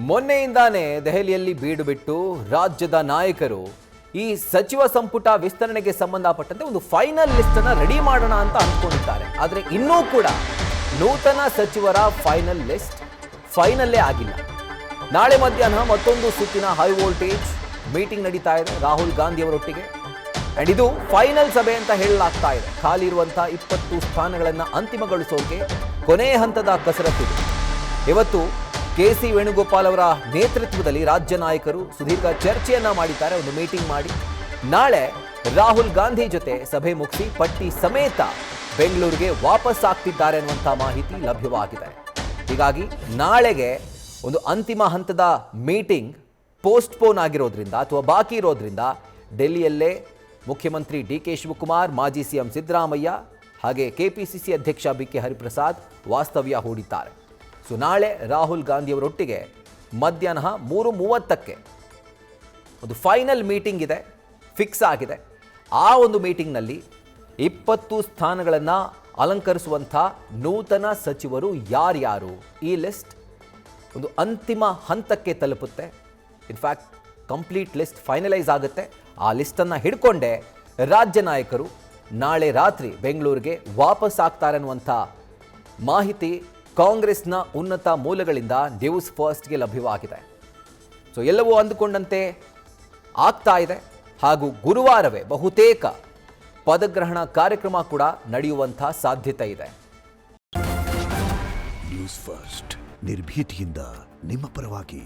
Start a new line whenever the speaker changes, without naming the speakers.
ಮೊನ್ನೆಯಿಂದಾನೇ ದೆಹಲಿಯಲ್ಲಿ ಬೀಡು ಬಿಟ್ಟು ರಾಜ್ಯದ ನಾಯಕರು ಈ ಸಚಿವ ಸಂಪುಟ ವಿಸ್ತರಣೆಗೆ ಸಂಬಂಧಪಟ್ಟಂತೆ ಒಂದು ಫೈನಲ್ ಲಿಸ್ಟ್ ಅನ್ನು ರೆಡಿ ಮಾಡೋಣ ಅಂತ ಅಂದ್ಕೊಂಡಿದ್ದಾರೆ. ಆದರೆ ಇನ್ನೂ ಕೂಡ ನೂತನ ಸಚಿವರ ಫೈನಲ್ ಲಿಸ್ಟ್ ಫೈನಲ್ಲೇ ಆಗಿಲ್ಲ. ನಾಳೆ ಮಧ್ಯಾಹ್ನ ಮತ್ತೊಂದು ಸುತ್ತಿನ ಹೈ ವೋಲ್ಟೇಜ್ ಮೀಟಿಂಗ್ ನಡೀತಾ ಇದೆ ರಾಹುಲ್ ಗಾಂಧಿ ಅವರೊಟ್ಟಿಗೆ. ಅಂಡ್ ಇದು ಫೈನಲ್ ಸಭೆ ಅಂತ ಹೇಳಲಾಗ್ತಾ ಇದೆ. ಖಾಲಿ ಇರುವಂತಹ 20 ಸ್ಥಾನಗಳನ್ನು ಅಂತಿಮಗೊಳಿಸೋಕೆ ಕೊನೆಯ ಹಂತದ ಕಸರತ್ತಿದೆ. ಇವತ್ತು ಕೆ.ಸಿ. ವೇಣುಗೋಪಾಲ್ ಅವರ ನೇತೃತ್ವದಲ್ಲಿ ರಾಜ್ಯ ನಾಯಕರು ಸುದೀರ್ಘ ಚರ್ಚೆಯನ್ನ ಮಾಡಿದ್ದಾರೆ, ಒಂದು ಮೀಟಿಂಗ್ ಮಾಡಿ. ನಾಳೆ ರಾಹುಲ್ ಗಾಂಧಿ ಜೊತೆ ಸಭೆ ಮುಗಿಸಿ ಪಟ್ಟಿ ಸಮೇತ ಬೆಂಗಳೂರಿಗೆ ವಾಪಸ್ ಆಗ್ತಿದ್ದಾರೆ ಅನ್ನುವಂಥ ಮಾಹಿತಿ ಲಭ್ಯವಾಗಿದೆ. ಹೀಗಾಗಿ ನಾಳೆಗೆ ಒಂದು ಅಂತಿಮ ಹಂತದ ಮೀಟಿಂಗ್ ಪೋಸ್ಟ್ಪೋನ್ ಆಗಿರೋದ್ರಿಂದ ಅಥವಾ ಬಾಕಿ ಇರೋದ್ರಿಂದ ಡೆಲ್ಲಿಯಲ್ಲೇ ಮುಖ್ಯಮಂತ್ರಿ ಡಿ.ಕೆ. ಶಿವಕುಮಾರ್, ಮಾಜಿ ಸಿಎಂ ಸಿದ್ದರಾಮಯ್ಯ ಹಾಗೆ ಕೆಪಿಸಿಸಿ ಅಧ್ಯಕ್ಷ ಬಿ.ಕೆ. ಹರಿಪ್ರಸಾದ್ ವಾಸ್ತವ್ಯ ಹೂಡಿದ್ದಾರೆ. ಸೊ ನಾಳೆ ರಾಹುಲ್ ಗಾಂಧಿ ಅವರೊಟ್ಟಿಗೆ ಮಧ್ಯಾಹ್ನ 3:30ಕ್ಕೆ ಒಂದು ಫೈನಲ್ ಮೀಟಿಂಗ್ ಇದೆ, ಫಿಕ್ಸ್ ಆಗಿದೆ. ಆ ಒಂದು ಮೀಟಿಂಗ್ನಲ್ಲಿ 20 ಸ್ಥಾನಗಳನ್ನು ಅಲಂಕರಿಸುವಂಥ ನೂತನ ಸಚಿವರು ಯಾರ್ಯಾರು, ಈ ಲಿಸ್ಟ್ ಒಂದು ಅಂತಿಮ ಹಂತಕ್ಕೆ ತಲುಪುತ್ತೆ. ಇನ್ಫ್ಯಾಕ್ಟ್ ಕಂಪ್ಲೀಟ್ ಲಿಸ್ಟ್ ಫೈನಲೈಸ್ ಆಗುತ್ತೆ. ಆ ಲಿಸ್ಟನ್ನು ಹಿಡ್ಕೊಂಡೇ ರಾಜ್ಯ ನಾಯಕರು ನಾಳೆ ರಾತ್ರಿ ಬೆಂಗಳೂರಿಗೆ ವಾಪಸ್ ಆಗ್ತಾರೆ ಅನ್ನುವಂಥ ಮಾಹಿತಿ ಕಾಂಗ್ರೆಸ್ನ ಉನ್ನತ ಮೂಲಗಳಿಂದ ನ್ಯೂಸ್ ಫಸ್ಟ್ಗೆ ಲಭ್ಯವಾಗಿದೆ. ಸೊ ಎಲ್ಲವೂ ಅಂದುಕೊಂಡಂತೆ ಆಗ್ತಾ ಇದೆ. ಹಾಗೂ ಗುರುವಾರವೇ ಬಹುತೇಕ ಪದಗ್ರಹಣ ಕಾರ್ಯಕ್ರಮ ಕೂಡ ನಡೆಯುವಂಥ ಸಾಧ್ಯತೆ ಇದೆ.
ನ್ಯೂಸ್ ಫಸ್ಟ್ ನಿರ್ಭೀತಿಯಿಂದ ನಿಮ್ಮ ಪರವಾಗಿ.